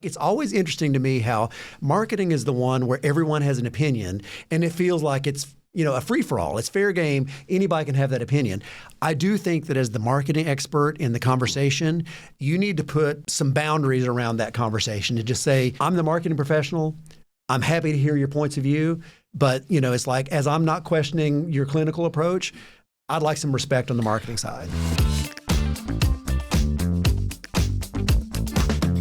It's always interesting to me how marketing is the one where everyone has an opinion and it feels like it's a free-for-all. It's fair game. Anybody can have that opinion. I do think that as the marketing expert in the conversation, you need to put some boundaries around that conversation to just say, I'm the marketing professional. I'm happy to hear your points of view. But, it's like, as I'm not questioning your clinical approach, I'd like some respect on the marketing side.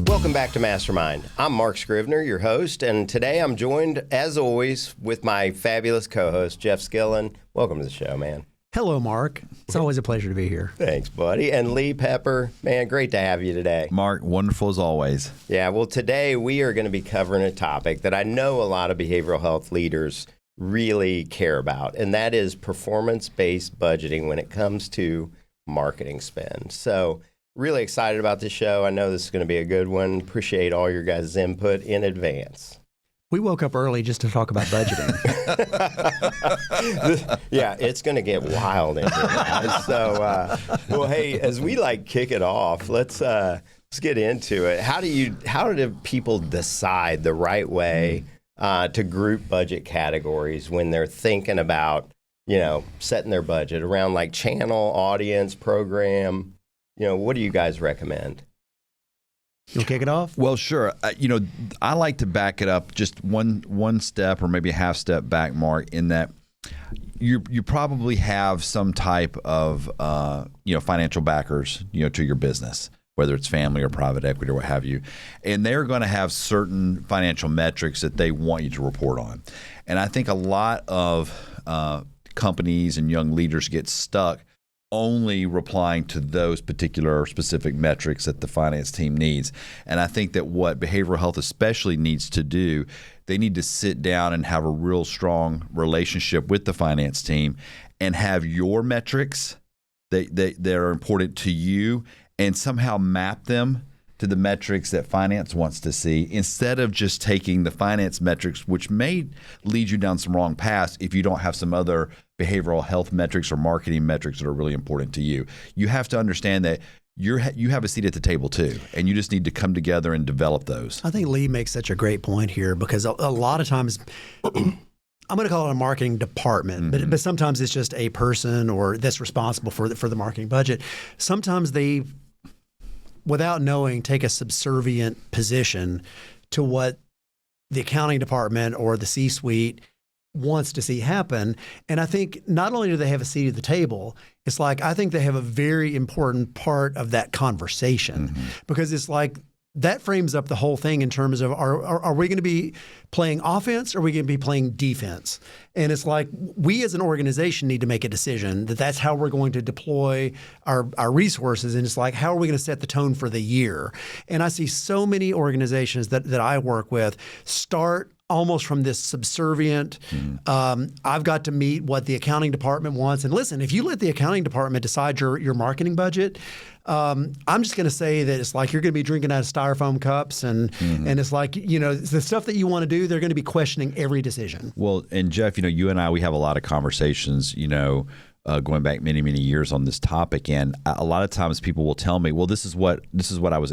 Welcome back to MasterMined. I'm Mark Scrivner, your host, and today I'm joined, as always, with my fabulous co-host, Jeff Skillen. Welcome to the show, man. Hello, Mark. It's always a pleasure to be here. Thanks, buddy. And Lee Pepper, man, great to have you today. Mark, wonderful as always. Yeah, well, today we are going to be covering a topic that I know a lot of behavioral health leaders really care about, and that is performance-based budgeting when it comes to marketing spend. So, really excited about this show. I know this is going to be a good one. Appreciate all your guys' input in advance. We woke up early just to talk about budgeting. Yeah, it's going to get wild in here, guys. So, well, hey, as we kick it off, let's get into it. How do people decide the right way to group budget categories when they're thinking about, setting their budget around channel, audience, program? What do you guys recommend? You'll kick it off? Well, sure. I like to back it up just one step or maybe a half step back, Mark, in that you probably have some type of financial backers to your business, whether it's family or private equity or what have you, and they're going to have certain financial metrics that they want you to report on. And I think a lot of companies and young leaders get stuck only replying to those particular specific metrics that the finance team needs. And I think that what behavioral health especially needs to do, they need to sit down and have a real strong relationship with the finance team and have your metrics that are important to you and somehow map them to the metrics that finance wants to see, instead of just taking the finance metrics, which may lead you down some wrong paths if you don't have some other behavioral health metrics or marketing metrics that are really important to you. You have to understand that you have a seat at the table too, and you just need to come together and develop those. I think Lee makes such a great point here, because a lot of times I'm going to call it a marketing department, but sometimes it's just a person or that's responsible for the marketing budget. Sometimes they, without knowing, take a subservient position to what the accounting department or the C-suite wants to see happen. And I think not only do they have a seat at the table, it's I think they have a very important part of that conversation, because it's that frames up the whole thing in terms of are we going to be playing offense or are we going to be playing defense? And it's we as an organization need to make a decision that's how we're going to deploy our resources. And it's how are we going to set the tone for the year? And I see so many organizations that I work with start almost from this subservient, I've got to meet what the accounting department wants. And listen, if you let the accounting department decide your marketing budget, I'm just going to say that it's you're going to be drinking out of styrofoam cups, and it's the stuff that you want to do, they're going to be questioning every decision. Well, and Jeff, you and I, we have a lot of conversations, going back many, many years on this topic, and a lot of times people will tell me, well, this is what I was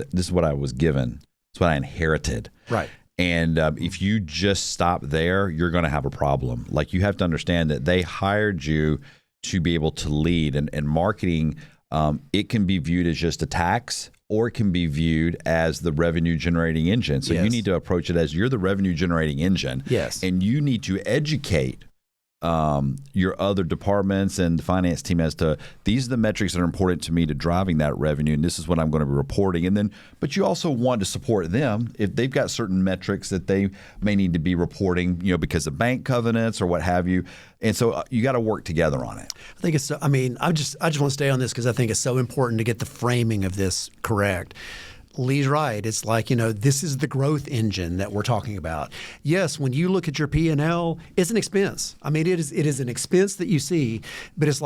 given, it's what I inherited, right? And if you just stop there, you're going to have a problem. You have to understand that they hired you to be able to lead, and marketing. It can be viewed as just a tax, or it can be viewed as the revenue generating engine. So you need to approach it as you're the revenue generating engine. Yes. And you need to educate your other departments and the finance team as to these are the metrics that are important to me to driving that revenue, and this is what I'm going to be reporting. And then, but you also want to support them if they've got certain metrics that they may need to be reporting, because of bank covenants or what have you. And so you got to work together on it. I think it's. I just want to stay on this because I think it's so important to get the framing of this correct. Lee's right. It's this is the growth engine that we're talking about. Yes, when you look at your P&L, it's an expense. It is an expense that you see, but it's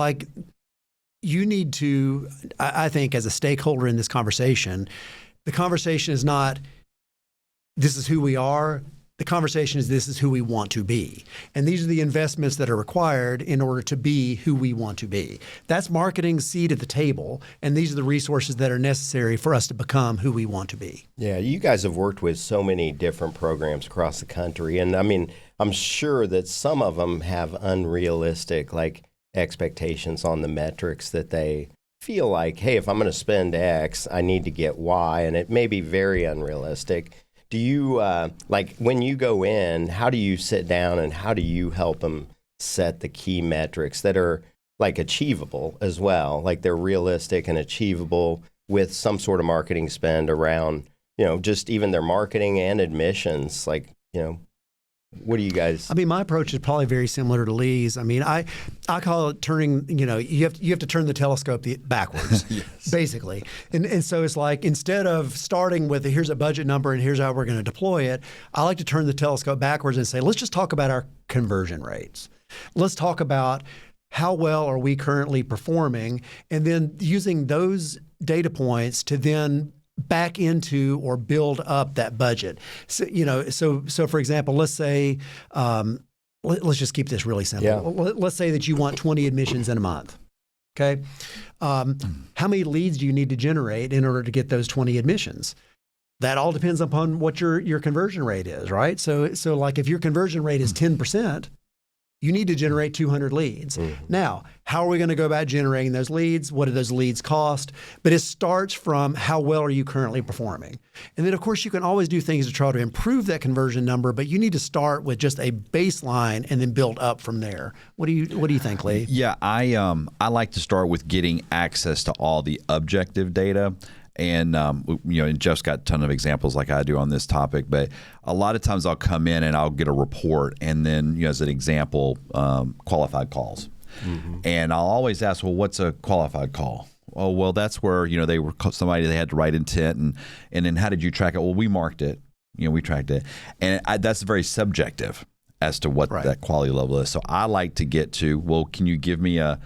you need to, I think, as a stakeholder in this conversation, the conversation is not, this is who we are, The conversation is, this is who we want to be. And these are the investments that are required in order to be who we want to be. That's marketing's seat at the table. And these are the resources that are necessary for us to become who we want to be. Yeah, you guys have worked with so many different programs across the country. And I mean, I'm sure that some of them have unrealistic expectations on the metrics that they feel like, hey, if I'm going to spend X, I need to get Y. And it may be very unrealistic. Do you, when you go in, how do you sit down and how do you help them set the key metrics that are achievable as well? Like they're realistic and achievable with some sort of marketing spend around, just even their marketing and admissions. What do you guys? I mean, my approach is probably very similar to Lee's. I mean, I call it turning, you have to turn the telescope backwards, yes. Basically. And so it's like, instead of starting with here's a budget number and here's how we're going to deploy it, I like to turn the telescope backwards and say, let's just talk about our conversion rates. Let's talk about how well are we currently performing, and then using those data points to then back into or build up that budget. So, so for example, let's say, let's just keep this really simple. Yeah. Let's say that you want 20 admissions in a month. Okay. How many leads do you need to generate in order to get those 20 admissions? That all depends upon what your conversion rate is, right? So if your conversion rate is 10%, you need to generate 200 leads. Mm-hmm. Now, how are we going to go about generating those leads? What do those leads cost? But it starts from how well are you currently performing? And then, of course, you can always do things to try to improve that conversion number, but you need to start with just a baseline and then build up from there. What do you think, Lee? Yeah, I like to start with getting access to all the objective data. And, and Jeff's got a ton of examples like I do on this topic, but a lot of times I'll come in and I'll get a report and then, as an example, qualified calls. Mm-hmm. And I'll always ask, well, what's a qualified call? Oh, well, that's where, they were somebody, they had the right intent. And then how did you track it? Well, we marked it. We tracked it. And that's very subjective as to what that quality level is. So I like to get to, well, can you give me a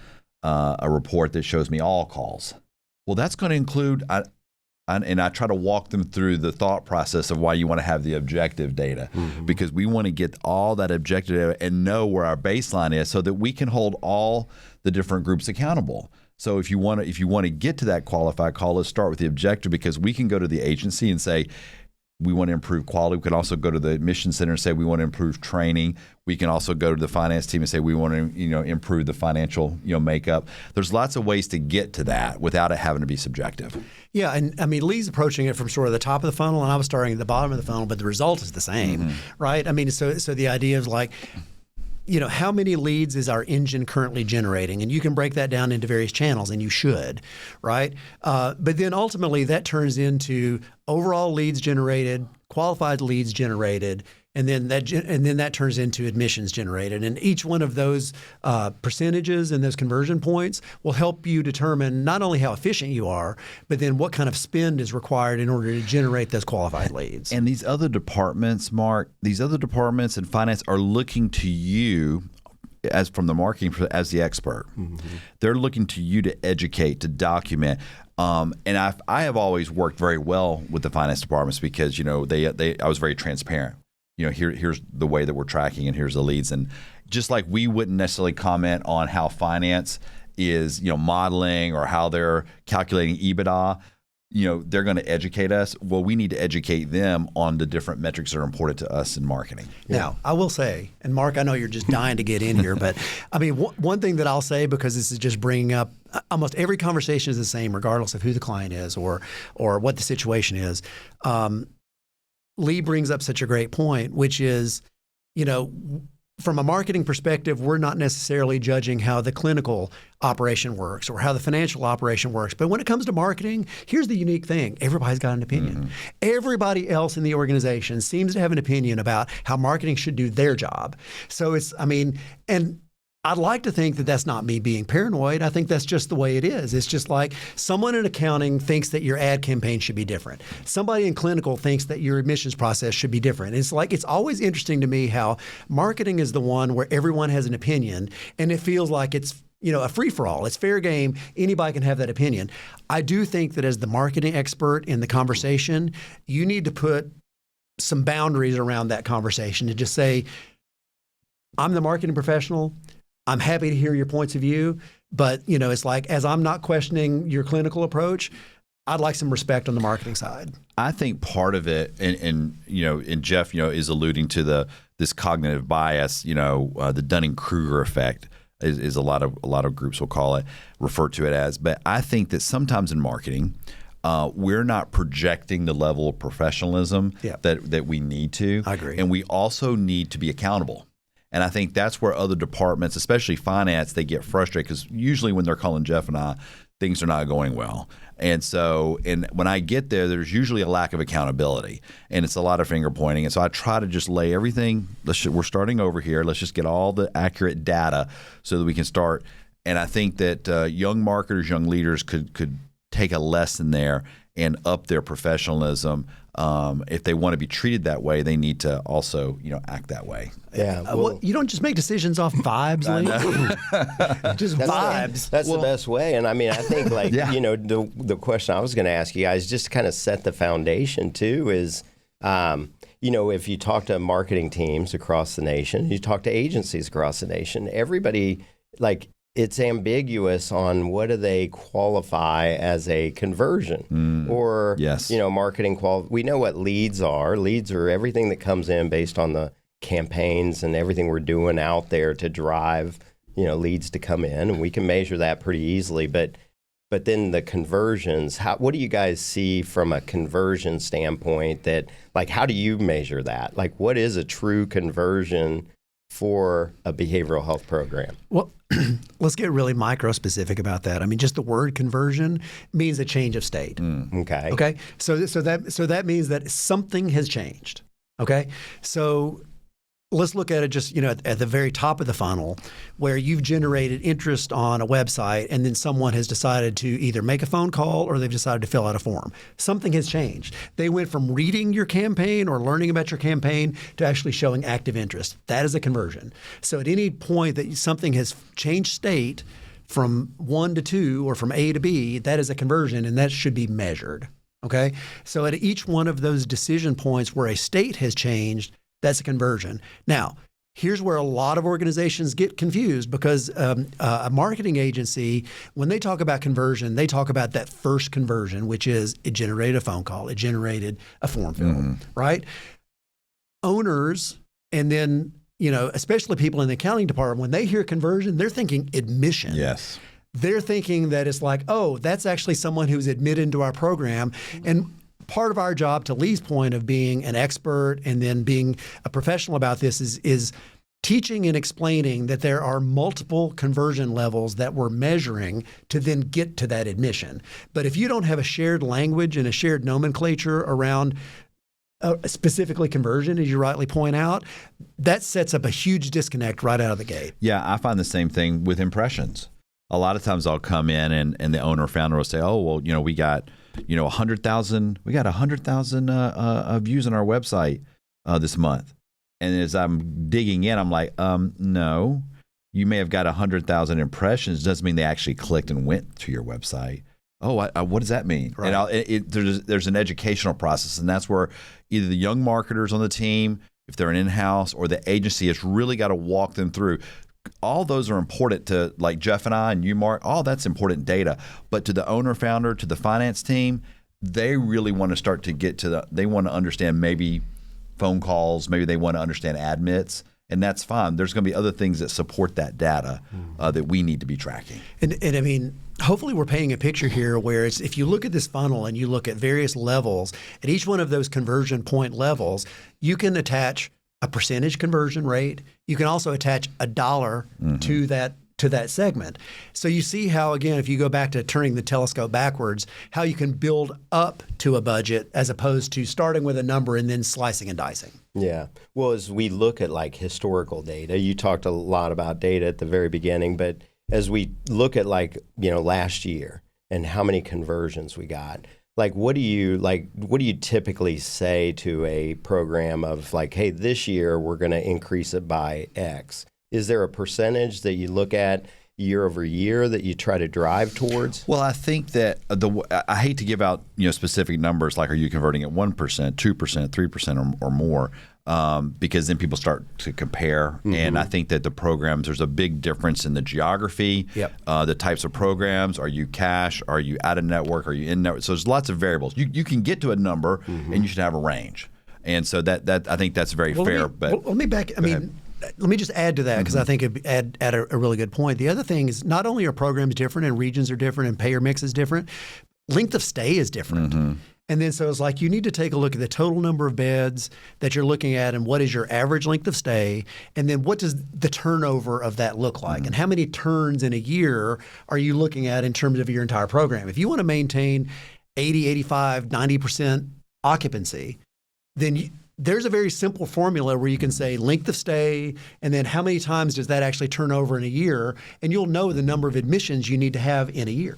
report that shows me all calls? Well, that's going to include... And I try to walk them through the thought process of why you want to have the objective data, mm-hmm. because we want to get all that objective data and know where our baseline is so that we can hold all the different groups accountable. So if you want to get to that qualified call, let's start with the objective, because we can go to the agency and say, we want to improve quality. We can also go to the admission center and say we want to improve training. We can also go to the finance team and say we want to improve the financial makeup. There's lots of ways to get to that without it having to be subjective. Yeah, and I mean, Lee's approaching it from sort of the top of the funnel, and I was starting at the bottom of the funnel, but the result is the same, mm-hmm. right? I mean, so the idea is how many leads is our engine currently generating? And you can break that down into various channels, and you should, right? But then ultimately that turns into overall leads generated, qualified leads generated, and then that turns into admissions generated. And each one of those percentages and those conversion points will help you determine not only how efficient you are, but then what kind of spend is required in order to generate those qualified leads. And these other departments, Mark, and finance are looking to you as from the marketing as the expert. Mm-hmm. They're looking to you to educate, to document. And I have always worked very well with the finance departments because I was very transparent. Here's the way that we're tracking and here's the leads. And just like we wouldn't necessarily comment on how finance is, modeling or how they're calculating EBITDA, they're going to educate us. Well, we need to educate them on the different metrics that are important to us in marketing. Now, I will say, and Mark, I know you're just dying to get in here, but I mean, one thing that I'll say, because this is just bringing up almost every conversation is the same, regardless of who the client is or what the situation is. Lee brings up such a great point, which is, from a marketing perspective, we're not necessarily judging how the clinical operation works or how the financial operation works. But when it comes to marketing, here's the unique thing. Everybody's got an opinion. Mm-hmm. Everybody else in the organization seems to have an opinion about how marketing should do their job. So and I'd like to think that that's not me being paranoid. I think that's just the way it is. It's just like someone in accounting thinks that your ad campaign should be different. Somebody in clinical thinks that your admissions process should be different. It's always interesting to me how marketing is the one where everyone has an opinion, and it feels like it's a free-for-all. It's fair game. Anybody can have that opinion. I do think that as the marketing expert in the conversation, you need to put some boundaries around that conversation to just say, I'm the marketing professional. I'm happy to hear your points of view, but it's like, as I'm not questioning your clinical approach, I'd like some respect on the marketing side. I think part of it, and Jeff, is alluding to this cognitive bias, the Dunning-Kruger effect is a lot of groups will refer to it as. But I think that sometimes in marketing, we're not projecting the level of professionalism that we need to. I agree. And we also need to be accountable. And I think that's where other departments, especially finance, they get frustrated because usually when they're calling Jeff and I, things are not going well. And so, when I get there, there's usually a lack of accountability, and it's a lot of finger pointing. And so I try to just lay everything. We're starting over here. Let's just get all the accurate data so that we can start. And I think that young marketers, young leaders could take a lesson there and up their professionalism. If they want to be treated that way, they need to also, act that way. Yeah. Well, you don't just make decisions off vibes, Lee. Just vibes. That's the best way. And I mean, I think the question I was going to ask you guys, just to kind of set the foundation too, is, if you talk to marketing teams across the nation, you talk to agencies across the nation, everybody, it's ambiguous on what do they qualify as a conversion or, marketing we know what leads are. Leads are everything that comes in based on the campaigns and everything we're doing out there to drive, leads to come in. And we can measure that pretty easily. But then the conversions, what do you guys see from a conversion standpoint how do you measure that? What is a true conversion for a behavioral health program? Well, let's get really micro-specific about that. I mean, just the word conversion means a change of state. Okay. Okay. So that means that something has changed. Okay. So let's look at it just, at the very top of the funnel where you've generated interest on a website and then someone has decided to either make a phone call or they've decided to fill out a form. Something has changed. They went from reading your campaign or learning about your campaign to actually showing active interest. That is a conversion. So at any point that something has changed state from 1 to 2 or from A to B, that is a conversion and that should be measured. Okay. So at each one of those decision points where a state has changed, that's a conversion. Now, here's where a lot of organizations get confused because a marketing agency, when they talk about conversion, they talk about that first conversion, which is it generated a phone call, it generated a form fill, right? Owners, and then, especially people in the accounting department, when they hear conversion, they're thinking admission. Yes. They're thinking that it's like, oh, that's actually someone who's admitted into our program. And part of our job, to Lee's point of being an expert and then being a professional about this, is teaching and explaining that there are multiple conversion levels that we're measuring to then get to that admission. But if you don't have a shared language and a shared nomenclature around specifically conversion, as you rightly point out, that sets up a huge disconnect right out of the gate. Yeah, I find the same thing with impressions. A lot of times I'll come in and the owner or founder will say, oh, well, we got 100,000 views on our website this month. And as I'm digging in, I'm like, no, you may have got 100,000 impressions. Doesn't mean they actually clicked and went to your website. Oh, what does that mean? Right. And there's an educational process, and that's where either the young marketers on the team, if they're an in-house, or the agency has really got to walk them through. All those are important to, like Jeff and I and you, Mark, all that's important data. But to the owner, founder, to the finance team, they really want to start to get to they want to understand maybe phone calls, maybe they want to understand admits, and that's fine. There's going to be other things that support that data that we need to be tracking. And I mean, hopefully we're painting a picture here where it's, if you look at this funnel and you look at various levels, at each one of those conversion point levels, you can attach a percentage conversion rate. You can also attach a dollar to that segment. So you see how, again, if you go back to turning the telescope backwards, how you can build up to a budget as opposed to starting with a number and then slicing and dicing. Yeah. Well, as we look at historical data, you talked a lot about data at the very beginning, but as we look at last year and how many conversions we got, what do you typically say to a program of hey, this year we're going to increase it by X? Is there a percentage that you look at? year over year that you try to drive towards? Well, I think that I hate to give out specific numbers like are you converting at 1%, 2%, 3% or more, because then people start to compare. And I think that the programs, there's a big difference in the geography, the types of programs. Are you cash? Are you out of network? Are you in network? So there's lots of variables. You can get to a number and you should have a range. And so that I think that's very fair. Let me just add to that because I think it'd add a really good point. The other thing is not only are programs different and regions are different and payer mix is different, length of stay is different. And then so it's like you need to take a look at the total number of beds that you're looking at and what is your average length of stay, and then what does the turnover of that look like, and how many turns in a year are you looking at in terms of your entire program. If you want to maintain 80, 85, 90% occupancy, then there's a very simple formula where you can say length of stay and then how many times does that actually turn over in a year, and you'll know the number of admissions you need to have in a year.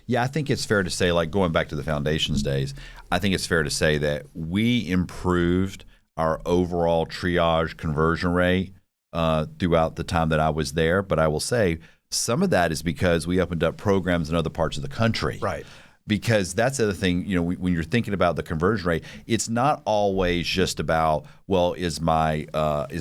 Yeah, I think it's fair to say, like going back to the foundations days, I think it's fair to say that we improved our overall triage conversion rate throughout the time that I was there. But I will say some of that is because we opened up programs in other parts of the country. Right. Because that's the other thing, when you're thinking about the conversion rate, it's not always just about, well, is my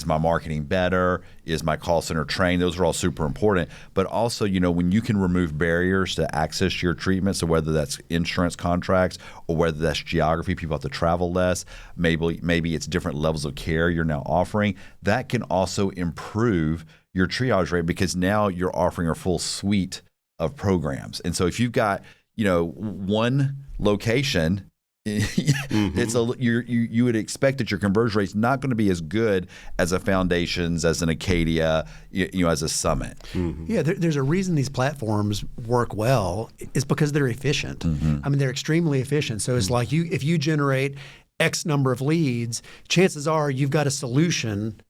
marketing better? Is my call center trained? Those are all super important. But also, when you can remove barriers to access your treatment, so whether that's insurance contracts or whether that's geography, people have to travel less, maybe it's different levels of care you're now offering, that can also improve your triage rate because now you're offering a full suite of programs. And so if you've got one location, you would expect that your conversion rate's not going to be as good as a Foundations, as an Acadia, as a Summit. Yeah, there's a reason these platforms work well. It's because they're efficient. I mean, they're extremely efficient. So it's like if you generate X number of leads, chances are you've got a solution.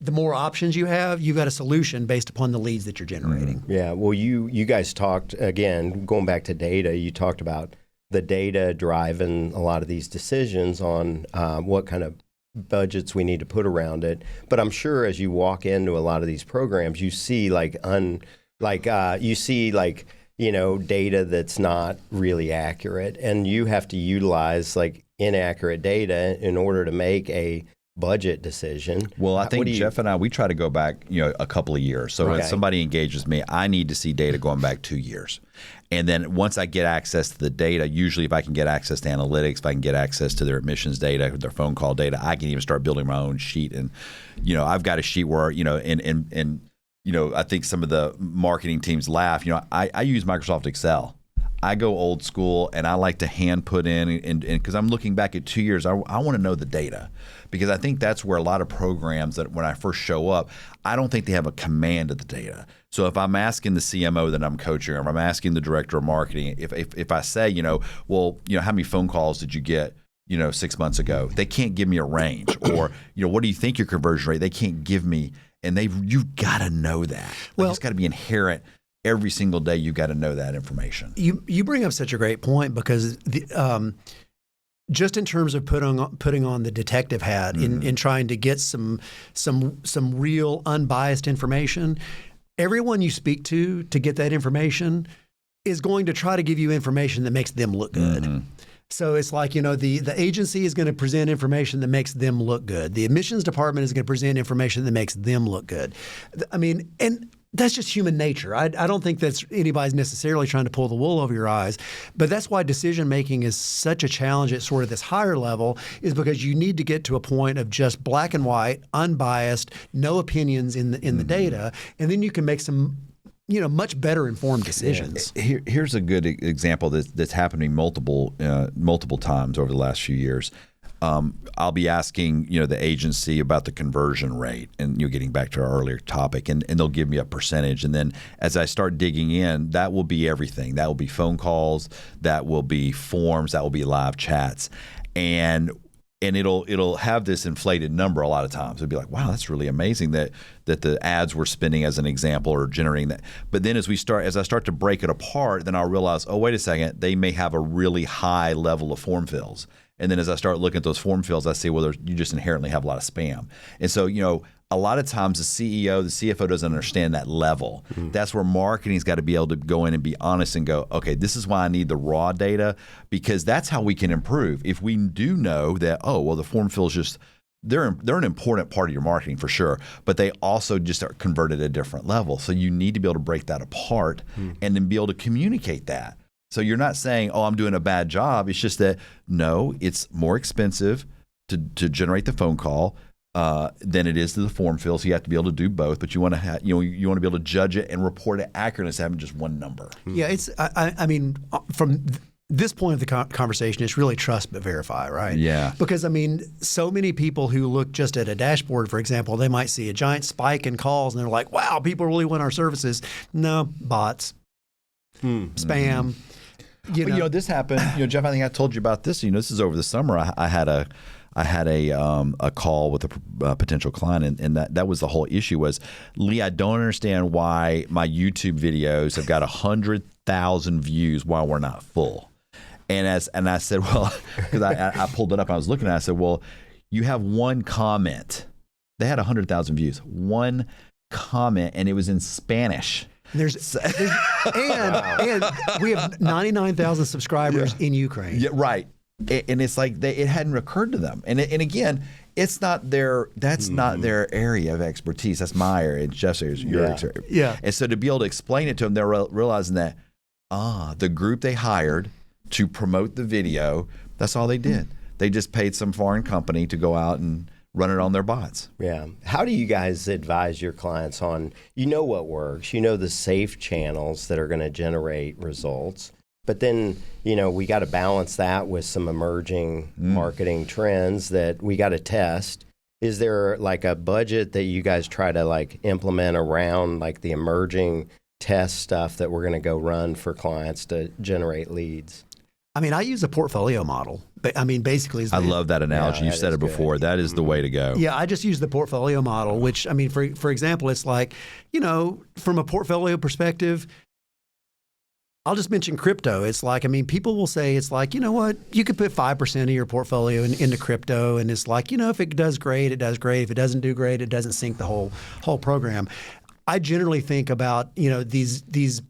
The more options you have, you've got a solution based upon the leads that you're generating. Yeah. Well, you guys talked, again, going back to data, you talked about the data driving a lot of these decisions on what kind of budgets we need to put around it. But I'm sure as you walk into a lot of these programs, you see data that's not really accurate, and you have to utilize inaccurate data in order to make a budget decision. Well, I think Jeff and I, we try to go back, a couple of years. So when somebody engages me, I need to see data going back 2 years. And then once I get access to the data, usually if I can get access to analytics, if I can get access to their admissions data, their phone call data, I can even start building my own sheet. And, I've got a sheet where, I think some of the marketing teams laugh. I use Microsoft Excel. I go old school, and I like to hand put in, and because I'm looking back at 2 years, I want to know the data, because I think that's where a lot of programs that when I first show up, I don't think they have a command of the data. So if I'm asking the CMO that I'm coaching, or if I'm asking the director of marketing, if I say, how many phone calls did you get, 6 months ago? They can't give me a range, or what do you think your conversion rate? They can't give me, and you've got to know that. It's got to be inherent. Every single day, you've got to know that information. You bring up such a great point, because just in terms of putting on the detective hat in trying to get some real unbiased information, everyone you speak to get that information is going to try to give you information that makes them look good. So it's like, the agency is going to present information that makes them look good. The admissions department is going to present information that makes them look good. I mean, and that's just human nature. I don't think that's anybody's necessarily trying to pull the wool over your eyes, but that's why decision making is such a challenge at sort of this higher level, is because you need to get to a point of just black and white, unbiased, no opinions in the data, and then you can make some much better informed decisions. Here's a good example that's happened to me multiple times over the last few years. I'll be asking, the agency about the conversion rate, and getting back to our earlier topic, and they'll give me a percentage. And then as I start digging in, that will be everything. That will be phone calls, that will be forms, that will be live chats. And it'll have this inflated number a lot of times. It'll be like, wow, that's really amazing that the ads we're spending, as an example, are generating that. But then as I start to break it apart, then I'll realize, oh, wait a second, they may have a really high level of form fills. And then as I start looking at those form fills, I see, well, you just inherently have a lot of spam. And so, a lot of times the CEO, the CFO doesn't understand that level. That's where marketing's got to be able to go in and be honest and go, okay, this is why I need the raw data, because that's how we can improve. If we do know that, oh, well, the form fills just, they're an important part of your marketing for sure, but they also just are converted at a different level. So you need to be able to break that apart and then be able to communicate that. So you're not saying, oh, I'm doing a bad job. It's just that, no, it's more expensive to generate the phone call than it is to the form fill. So you have to be able to do both, but you want to you want to be able to judge it and report it accurately instead of having just one number. Yeah, it's. I mean, from this point of the conversation, it's really trust but verify, right? Yeah. Because I mean, so many people who look just at a dashboard, for example, they might see a giant spike in calls, and they're like, "Wow, people really want our services." No, bots, spam. You know, this happened. Jeff, I think I told you about this. This is over the summer. I had a call with a potential client, and that was the whole issue was, Lee, I don't understand why my YouTube videos have got 100,000 views while we're not full. And I said, well, because I pulled it up, I was looking at it, I said, well, you have one comment. They had 100,000 views. One comment, and it was in Spanish. And we have 99,000 subscribers in Ukraine. Yeah, right. And it's like it hadn't occurred to them. And again, it's not that's not their area of expertise. That's my area. It's Jeff's area. Your area. Yeah. And so to be able to explain it to them, they're realizing that the group they hired to promote the video, that's all they did. They just paid some foreign company to go out and run it on their bots. Yeah. How do you guys advise your clients on, what works, the safe channels that are going to generate results, but then, we got to balance that with some emerging marketing trends that we got to test. Is there like a budget that you guys try to like implement around like the emerging test stuff that we're going to go run for clients to generate leads? I mean, I use a portfolio model. I mean, basically, I love that analogy. You've said it before. That is the way to go. Yeah, I just use the portfolio model, which, I mean, for example, it's like, from a portfolio perspective, I'll just mention crypto. It's like, I mean, people will say, it's like, you know what, you could put 5% of your portfolio into crypto, and it's like, if it does great, it does great. If it doesn't do great, it doesn't sink the whole program. I generally think about, these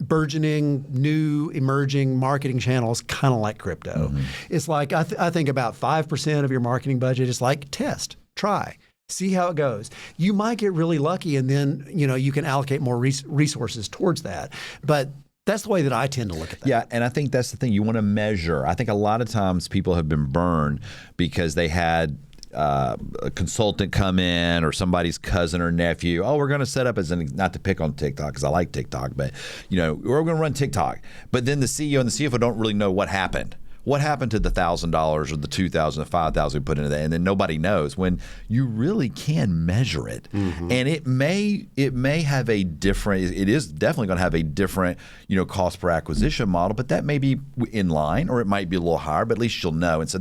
burgeoning, new, emerging marketing channels, kind of like crypto. It's like I think about 5% of your marketing budget is like test, try, see how it goes. You might get really lucky, and then you can allocate more resources towards that. But that's the way that I tend to look at that. Yeah, and I think that's the thing. You want to measure. I think a lot of times people have been burned because they had a consultant come in or somebody's cousin or nephew. Oh, we're going to set up not to pick on TikTok because I like TikTok, but we're going to run TikTok. But then the CEO and the CFO don't really know what happened. What happened to the $1,000 or the $2,000 or $5,000 we put into that? And then nobody knows when you really can measure it. And it may have a different. It is definitely going to have a different cost per acquisition model, but that may be in line or it might be a little higher. But at least you'll know. And so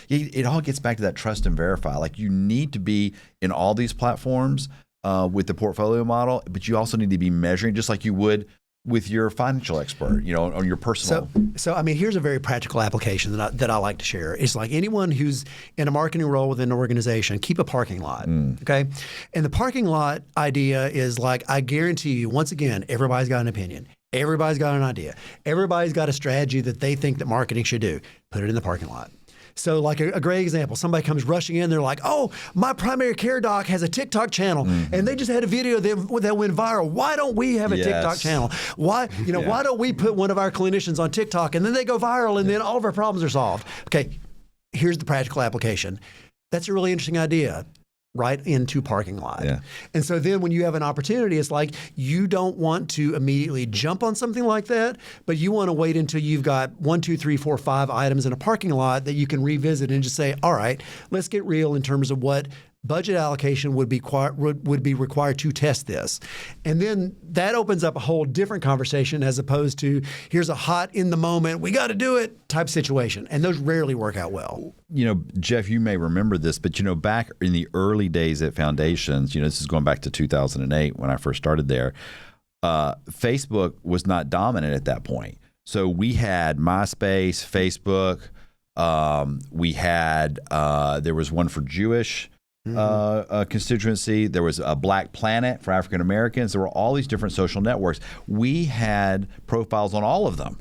it all gets back to that trust and verify. Like you need to be in all these platforms with the portfolio model, but you also need to be measuring just like you would with your financial expert, on your personal. So I mean, here's a very practical application that I like to share. It's like anyone who's in a marketing role within an organization, keep a parking lot, okay? And the parking lot idea is like, I guarantee you, once again, everybody's got an opinion. Everybody's got an idea. Everybody's got a strategy that they think that marketing should do. Put it in the parking lot. So like a great example, somebody comes rushing in, they're like, oh, my primary care doc has a TikTok channel and they just had a video that went viral. Why don't we have a TikTok channel? Why don't we put one of our clinicians on TikTok and then they go viral and then all of our problems are solved? Okay, here's the practical application. That's a really interesting idea. Right into parking lot. Yeah. And so then when you have an opportunity, it's like you don't want to immediately jump on something like that, but you want to wait until you've got 1, 2, 3, 4, 5 items in a parking lot that you can revisit and just say, all right, let's get real in terms of what budget allocation would be required to test this. And then that opens up a whole different conversation as opposed to here's a hot in the moment, we got to do it type situation. And those rarely work out well. Jeff, you may remember this, but back in the early days at Foundations, this is going back to 2008 when I first started there, Facebook was not dominant at that point. So we had MySpace, Facebook, we had, there was one for Jewish constituency. There was a Black Planet for African Americans. There were all these different social networks. We had profiles on all of them.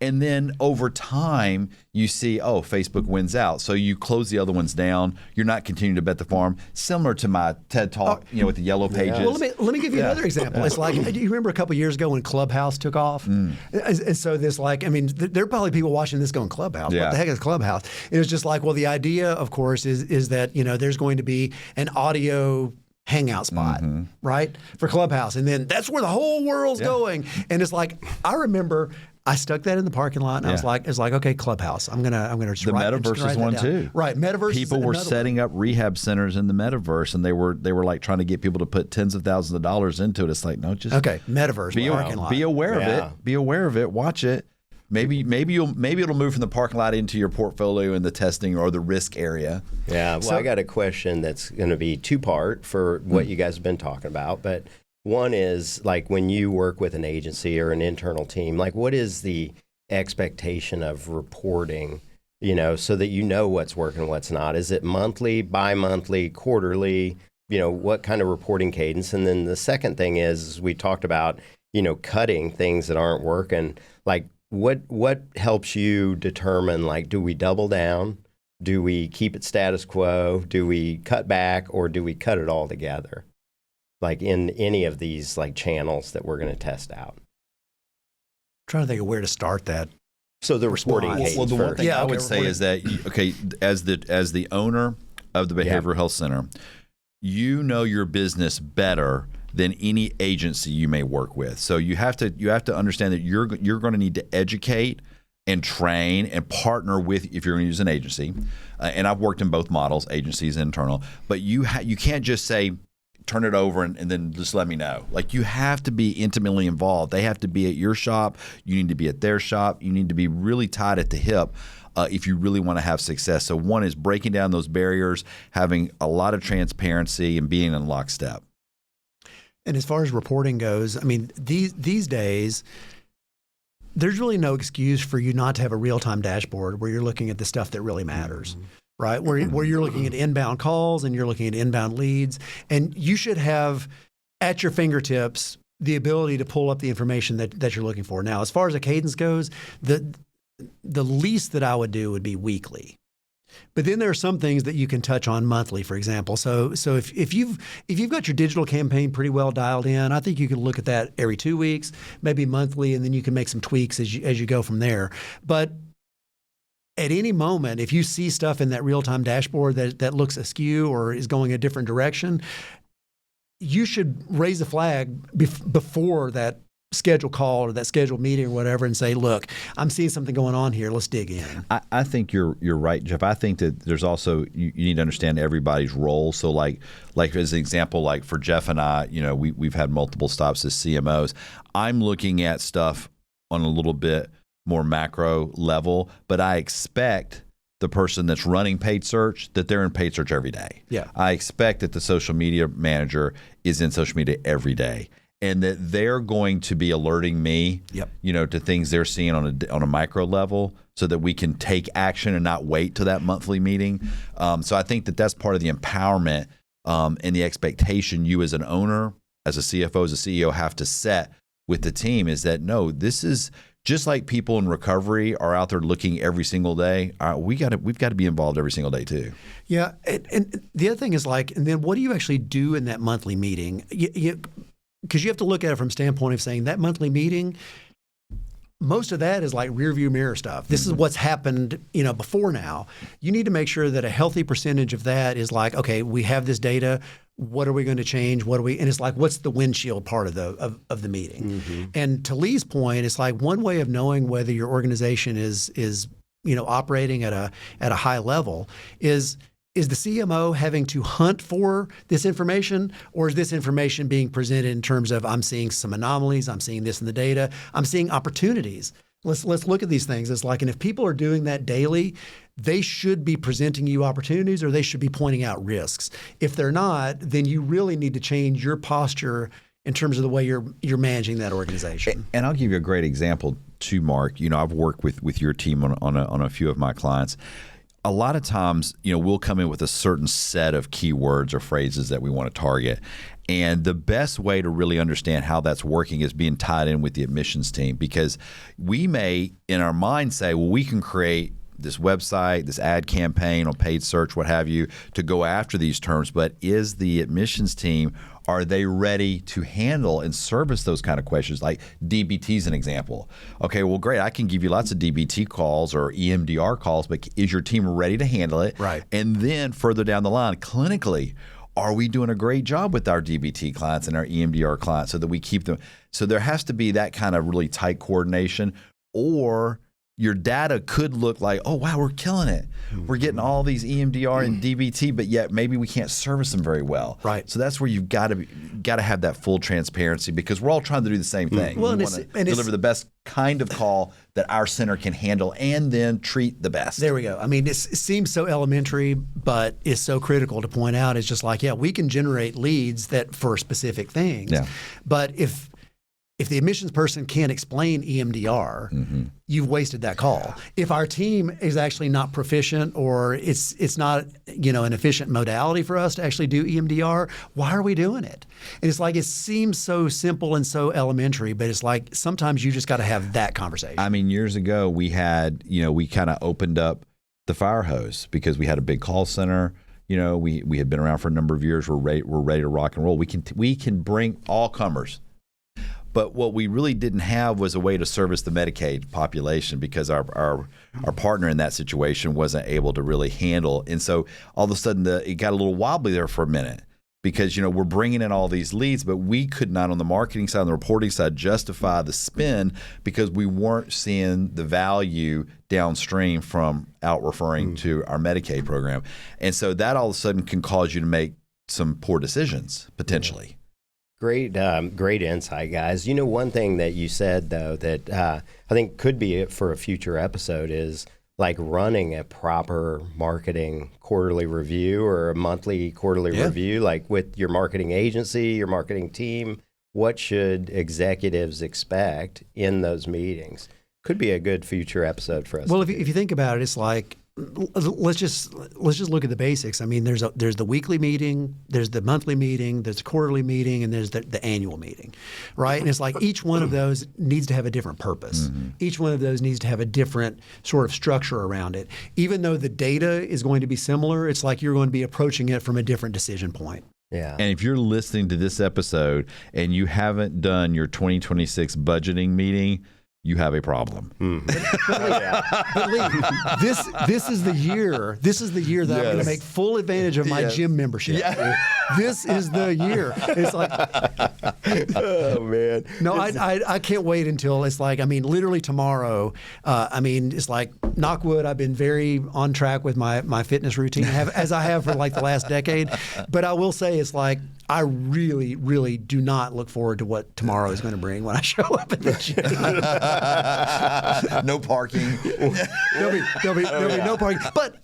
And then over time, you see, oh, Facebook wins out. So you close the other ones down. You're not continuing to bet the farm. Similar to my TED Talk, with the yellow pages. Well, let me give you another example. It's like, do you remember a couple of years ago when Clubhouse took off? And so this there are probably people watching this going, Clubhouse? What the heck is Clubhouse? It was just like, well, the idea, of course, is that, there's going to be an audio hangout spot, right, for Clubhouse. And then that's where the whole world's going. And it's like, I remember I stuck that in the parking lot, and I was like, okay, Clubhouse. I'm gonna just the write, metaverse just is one too. Right, metaverse. People were setting up rehab centers in the metaverse, and they were like trying to get people to put tens of thousands of dollars into it. It's like, no, just metaverse. Be aware of it. Be aware of it. Watch it. Maybe it'll move from the parking lot into your portfolio in the testing or the risk area. Yeah. Well, I got a question that's going to be two-part for what you guys have been talking about, but. One is, like, when you work with an agency or an internal team, like, what is the expectation of reporting, so that you know what's working, what's not? Is it monthly, bi-monthly, quarterly? What kind of reporting cadence? And then the second thing is, we talked about, cutting things that aren't working. Like, what helps you determine, like, do we double down? Do we keep it status quo? Do we cut back, or do we cut it all together? Like in any of these channels that we're going to test out. I'm trying to think of where to start that. So the reporting cadence. Well, the one thing I would say is that as the owner of the behavioral health center, you know your business better than any agency you may work with. So you have to understand that you're going to need to educate and train and partner with, if you're going to use an agency. And I've worked in both models, agencies and internal. But you can't just say, turn it over and then just let me know. Like, you have to be intimately involved. They have to be at your shop. You need to be at their shop. You need to be really tied at the hip if you really want to have success. So one is breaking down those barriers, having a lot of transparency, and being in lockstep. And as far as reporting goes, I mean, these days, there's really no excuse for you not to have a real-time dashboard where you're looking at the stuff that really matters. Right, where you're looking at inbound calls and you're looking at inbound leads, and you should have at your fingertips the ability to pull up the information that you're looking for. Now, as far as a cadence goes, the least that I would do would be weekly. But then there are some things that you can touch on monthly, for example. So if you've got your digital campaign pretty well dialed in, I think you can look at that every 2 weeks, maybe monthly, and then you can make some tweaks as you go from there. But at any moment, if you see stuff in that real-time dashboard that looks askew or is going a different direction, you should raise a flag before that scheduled call or that scheduled meeting or whatever and say, look, I'm seeing something going on here. Let's dig in. I think you're right, Jeff. I think that there's also, you need to understand everybody's role. So like as an example, like for Jeff and I, we've had multiple stops as CMOs. I'm looking at stuff on a little bit more macro level, but I expect the person that's running paid search that they're in paid search every day. Yeah. I expect that the social media manager is in social media every day, and that they're going to be alerting me, to things they're seeing on a micro level, so that we can take action and not wait till that monthly meeting. So I think that that's part of the empowerment and the expectation you as an owner, as a CFO, as a CEO have to set with the team, is that no, this is. Just like people in recovery are out there looking every single day, we've got to be involved every single day too. Yeah, and the other thing is and then what do you actually do in that monthly meeting? Because you have to look at it from standpoint of saying that monthly meeting, most of that is like rear view mirror stuff. This is what's happened, before now. You need to make sure that a healthy percentage of that is like, okay, we have this data. What are we going to change? And it's like, what's the windshield part of the meeting? Mm-hmm. And to Lee's point, it's like one way of knowing whether your organization is operating at a high level is the CMO having to hunt for this information, or is this information being presented in terms of, I'm seeing some anomalies, I'm seeing this in the data, I'm seeing opportunities. Let's look at these things. It's like, and if people are doing that daily, they should be presenting you opportunities, or they should be pointing out risks. If they're not, then you really need to change your posture in terms of the way you're managing that organization. And I'll give you a great example too, Mark. I've worked with your team on a few of my clients. a lot of times, we'll come in with a certain set of keywords or phrases that we want to target. And the best way to really understand how that's working is being tied in with the admissions team, because we may, in our mind, say, well, we can create this website, this ad campaign on paid search, what have you, to go after these terms. But is the admissions team, are they ready to handle and service those kind of questions? Like DBT is an example. Okay, well, great. I can give you lots of DBT calls or EMDR calls, but is your team ready to handle it? Right. And then further down the line, clinically, are we doing a great job with our DBT clients and our EMDR clients so that we keep them? So there has to be that kind of really tight coordination, or your data could look like, oh, wow, we're killing it. We're getting all these EMDR and DBT, but yet maybe we can't service them very well. Right. So that's where you've got to have that full transparency, because we're all trying to do the same thing. Well, we want to deliver the best kind of call that our center can handle and then treat the best. There we go. I mean, it seems so elementary, but it's so critical to point out. It's just like, yeah, we can generate leads that for specific things. Yeah. But if the admissions person can't explain EMDR, you've wasted that call. If our team is actually not proficient, or it's not an efficient modality for us to actually do EMDR, why are we doing it? And it's like, it seems so simple and so elementary, but it's like sometimes you just got to have that conversation. I mean, years ago we had, we kind of opened up the fire hose because we had a big call center. We had been around for a number of years. We're ready to rock and roll. We can bring all comers. But what we really didn't have was a way to service the Medicaid population, because our partner in that situation wasn't able to really handle. And so all of a sudden it got a little wobbly there for a minute, because we're bringing in all these leads, but we could not, on the marketing side and the reporting side, justify the spend because we weren't seeing the value downstream from out referring to our Medicaid program. And so that all of a sudden can cause you to make some poor decisions potentially. Great insight, guys. One thing that you said, though, that I think could be it for a future episode is like running a proper marketing quarterly review or a monthly quarterly review, like with your marketing agency, your marketing team. What should executives expect in those meetings? Could be a good future episode for us. Well, if you think about it, it's like, let's just look at the basics. I mean, there's the weekly meeting, there's the monthly meeting, there's the quarterly meeting, and there's the annual meeting, right? And it's like each one of those needs to have a different purpose. Each one of those needs to have a different sort of structure around it. Even though the data is going to be similar, it's like you're going to be approaching it from a different decision point. Yeah. And if you're listening to this episode and you haven't done your 2026 budgeting meeting, you have a problem. But Lee, this is the year. This is the year that I'm going to make full advantage of my gym membership. Yeah. This is the year. It's like, oh man. No, I can't wait until it's like, I mean, literally tomorrow. It's like, knock wood, I've been very on track with my fitness routine, as I have for like the last decade. But I will say, it's like, I really, really do not look forward to what tomorrow is going to bring when I show up at the gym. No parking. There'll be no parking. But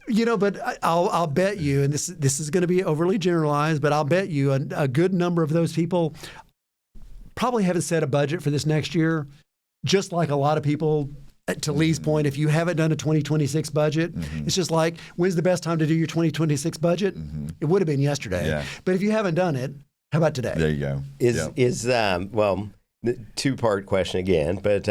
I'll bet you, and this is going to be overly generalized, but I'll bet you a good number of those people probably haven't set a budget for this next year. Just like a lot of people, to Lee's point, if you haven't done a 2026 budget, it's just like, when's the best time to do your 2026 budget? It would have been yesterday. Yeah. But if you haven't done it, how about today? There you go. Two-part question again, but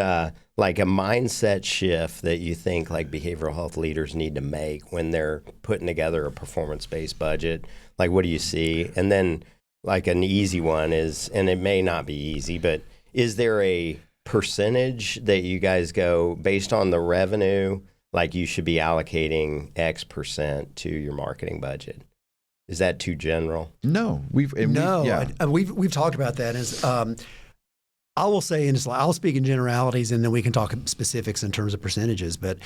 like a mindset shift that you think like behavioral health leaders need to make when they're putting together a performance-based budget, like what do you see? And then like an easy one is, and it may not be easy, but is there a percentage that you guys go based on the revenue, like you should be allocating X% to your marketing budget? Is that too general? No, we've talked about that. I will say, and I'll speak in generalities, and then we can talk specifics in terms of percentages. But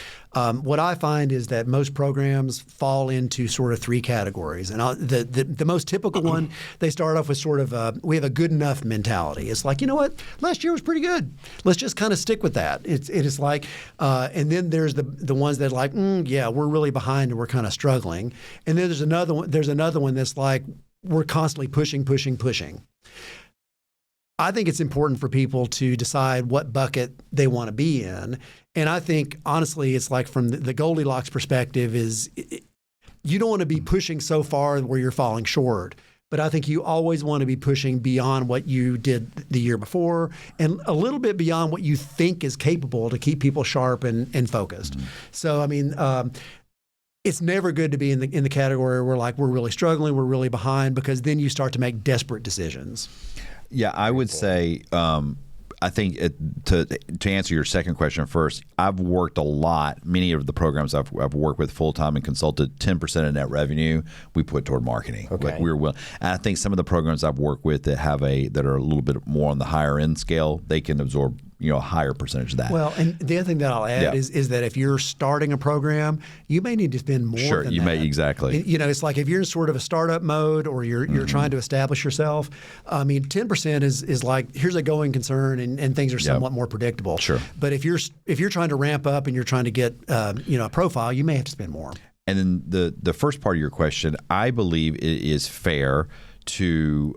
what I find is that most programs fall into sort of three categories. And the most typical one, they start off with sort of we have a good enough mentality. It's like, you know what, last year was pretty good. Let's just kind of stick with that. It is like, and then there's the ones that are like, yeah, we're really behind and we're kind of struggling. And then there's another one. There's another one that's like, we're constantly pushing. I think it's important for people to decide what bucket they want to be in. And I think, honestly, it's like from the Goldilocks perspective is you don't want to be pushing so far where you're falling short. But I think you always want to be pushing beyond what you did the year before and a little bit beyond what you think is capable to keep people sharp and focused. So, I mean, it's never good to be in the category where we're really struggling, we're really behind, because then you start to make desperate decisions. Yeah, I would say I think to answer your second question first, I've worked a lot. Many of the programs I've worked with full time and consulted, 10% of net revenue we put toward marketing. Okay. Like we're willing. And I think some of the programs I've worked with that are a little bit more on the higher end scale, they can absorb a higher percentage of that. Well, and the other thing that I'll add is that if you're starting a program, you may need to spend more sure, than you that. may exactly. It's like if you're in sort of a startup mode or you're trying to establish yourself. I mean, 10% is like here's a going concern and things are somewhat more predictable. Sure. But if you're trying to ramp up and you're trying to get a profile, you may have to spend more. And then the first part of your question, I believe it is fair to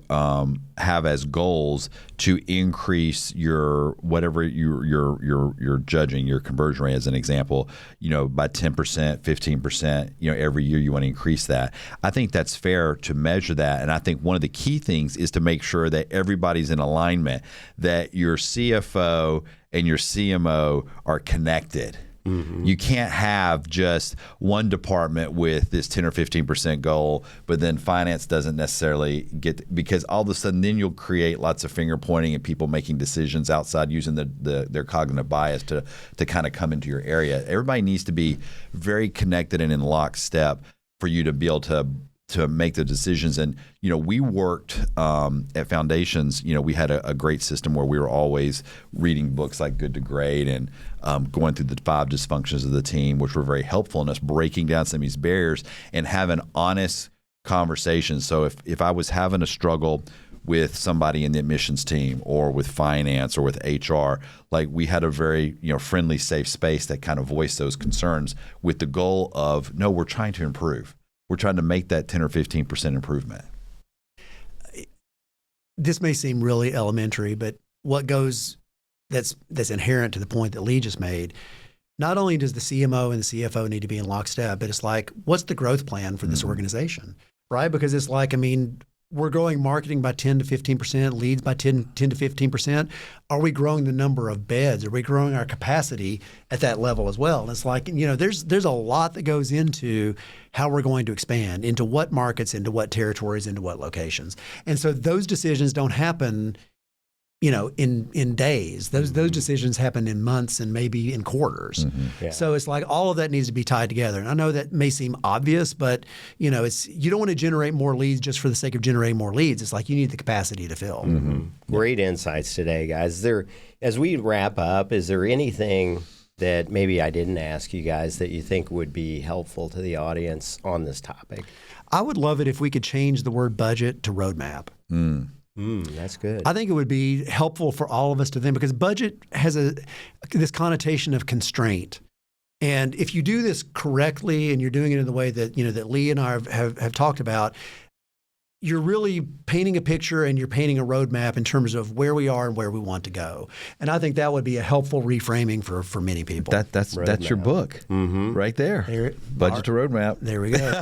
have as goals to increase your whatever you're judging your conversion rate as an example, by 10%, 15%, every year you want to increase that. I think that's fair to measure that. And I think one of the key things is to make sure that everybody's in alignment, that your CFO and your CMO are connected. Mm-hmm. You can't have just one department with this 10 or 15% goal, but then finance doesn't necessarily get, because all of a sudden then you'll create lots of finger pointing and people making decisions outside using their cognitive bias to kind of come into your area. Everybody needs to be very connected and in lockstep for you to be able to make the decisions. And, we worked at Foundations, we had a great system where we were always reading books like Good to Great and going through the 5 dysfunctions of the team, which were very helpful in us breaking down some of these barriers and having honest conversations. So if I was having a struggle with somebody in the admissions team or with finance or with HR, like we had a very friendly, safe space that kind of voiced those concerns with the goal of, no, we're trying to improve. We're trying to make that 10 or 15% improvement. This may seem really elementary, but what goes that's inherent to the point that Lee just made, not only does the CMO and the CFO need to be in lockstep, but it's like, what's the growth plan for this organization, right? Because it's like, we're growing marketing by 10 to 15%, leads by 10 to 15%. Are we growing the number of beds? Are we growing our capacity at that level as well? And it's like, there's a lot that goes into how we're going to expand, into what markets, into what territories, into what locations. And so those decisions don't happen, in days. Those decisions happen in months and maybe in quarters. Mm-hmm. Yeah. So it's like all of that needs to be tied together. And I know that may seem obvious, but you don't want to generate more leads just for the sake of generating more leads. It's like you need the capacity to fill. Mm-hmm. Great insights today, guys. As we wrap up, is there anything that maybe I didn't ask you guys that you think would be helpful to the audience on this topic? I would love it if we could change the word budget to roadmap. That's good. I think it would be helpful for all of us to think, because budget has this connotation of constraint. And if you do this correctly and you're doing it in the way that that Lee and I have talked about, you're really painting a picture and you're painting a roadmap in terms of where we are and where we want to go. And I think that would be a helpful reframing for many people. That's your book right there. Budget to roadmap. There we go.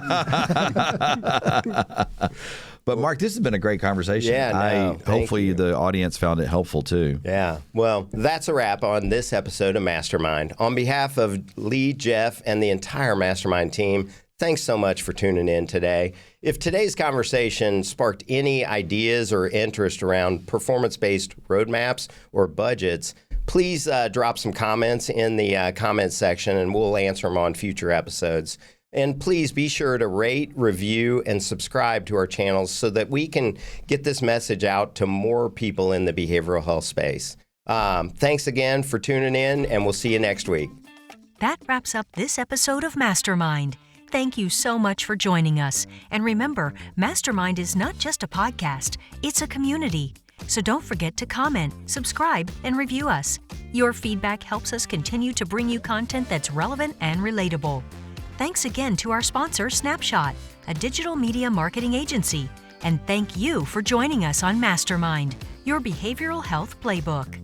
But Mark, this has been a great conversation. Yeah, hopefully the audience found it helpful too. Yeah. Well, that's a wrap on this episode of MasterMined. On behalf of Lee, Jeff, and the entire MasterMined team, thanks so much for tuning in today. If today's conversation sparked any ideas or interest around performance-based roadmaps or budgets, please drop some comments in the comments section and we'll answer them on future episodes. And please be sure to rate, review, and subscribe to our channels so that we can get this message out to more people in the behavioral health space. Thanks again for tuning in, and we'll see you next week. That wraps up this episode of MasterMined. Thank you so much for joining us. And remember, MasterMined is not just a podcast, it's a community. So don't forget to comment, subscribe, and review us. Your feedback helps us continue to bring you content that's relevant and relatable. Thanks again to our sponsor, Snapshot, a digital media marketing agency. And thank you for joining us on MasterMined. your behavioral health playbook.